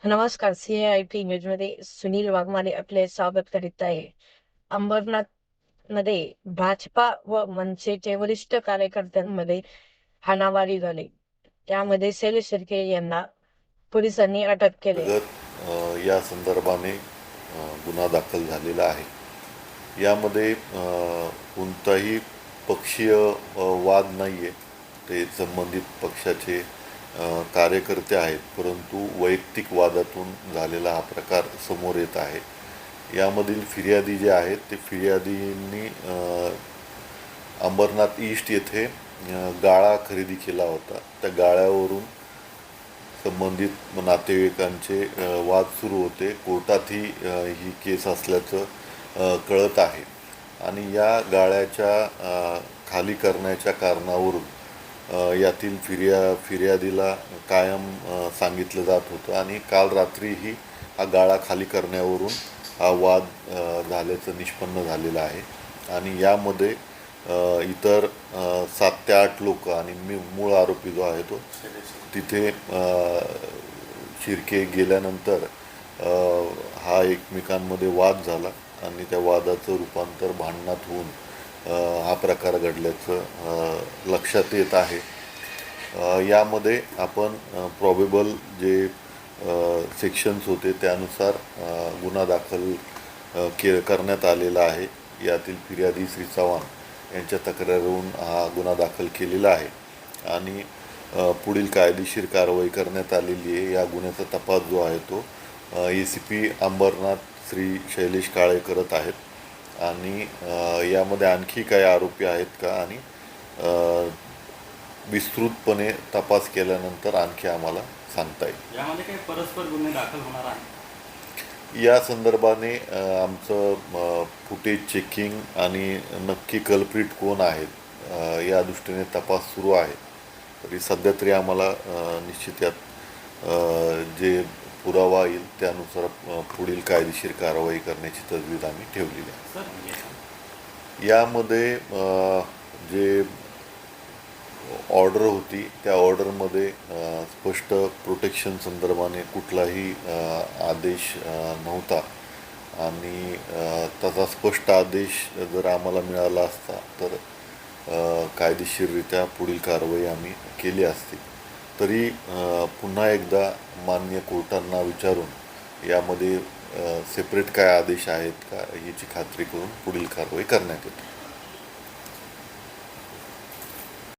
नमस्कार. CAIP न्यूजमध्ये सुनील वाघमारे आपले स्वागत करीत आहे. अंबरनाथमध्ये भाजपा व मनसेचे वरिष्ठ कार्यकर्त्यांमध्ये हाणामारी झाली. त्यामध्ये शैलेश शिर्के यांना पोलिसांनी अटक केली. या संदर्भाने गुन्हा दाखल झालेला आहे. यामध्ये कोणताही पक्षीय वाद नाही आहे. ते संबंधित पक्षाचे कार्यकर्ते आहेत, परंतु वैयक्तिक वादातून झालेला हा प्रकार समोर येत आहे. यामधील फिर्यादी जे आहेत ते फिर्यादींनी अंबरनाथ ईस्ट येथे गाळा खरेदी केला होता. त्या गाळ्यावरून संबंधित नातेवाईकांचे वाद सुरू होते. कोर्टातही ही केस असल्याचं कळत आहे. आणि या गाळ्याच्या खाली करण्याच्या कारणावरून यातील फिर्यादीला कायम सांगितलं जात होतं आणि काल रात्रीही हा गाळा खाली करण्यावरून हा वाद झाल्याचं निष्पन्न झालेलं आहे. आणि यामध्ये इतर 7 ते 8 लोक आणि मूळ आरोपी जो आहे तो तिथे शिर्के गेल्यानंतर हा एकमेकांमध्ये वाद झाला आणि त्या वादाचं रूपांतर भांडणात होऊन हा प्रकार घडल्याचं लक्षात येत आहे. यामध्ये आपण प्रॉबेबल जे सेक्शन्स होते त्यानुसार गुन्हा दाखल करण्यात आलेला आहे. यातील फिर्यादी श्री चव्हाण यांच्या तक्रारीवरून हा गुन्हा दाखल केलेला आहे आणि पुढील कायदेशीर कारवाई करण्यात आलेली आहे. या गुन्ह्याचा तपास जो आहे तो ACP अंबरनाथ श्री शैलेश काळे करत आहेत. आणि यामध्ये आणखी काही आरोपी आहेत का आणि विस्तृतपणे तपास केल्यानंतर आणखी आम्हाला सांगता येईल. यामध्ये काही परस्पर गुन्हे दाखल होणार आहेत? या संदर्भाने आमचं फुटेज चेकिंग आणि नक्की कल्प्रिट कोण आहेत या दृष्टीने तपास सुरू आहे. तरी सध्या तरी आम्हाला निश्चित यात जे पुरावा येईल त्यानुसार पुढील कायदेशीर कारवाई करण्याची तजवीज आम्ही ठेवलेली आहे. यामध्ये जे ऑर्डर होती त्या ऑर्डरमध्ये स्पष्ट प्रोटेक्शन संदर्भाने कुठलाही आदेश नव्हता आणि त्याचा स्पष्ट आदेश जर आम्हाला मिळाला असता तर कायदेशीररित्या पुढील कारवाई आम्ही केली असती. तरी पुन्हा एकदा मान्य कोर्टांना विचारून यामध्ये सेपरेट काय आदेश आहेत का याची खात्री करून पुढील कारवाई करण्यात येते.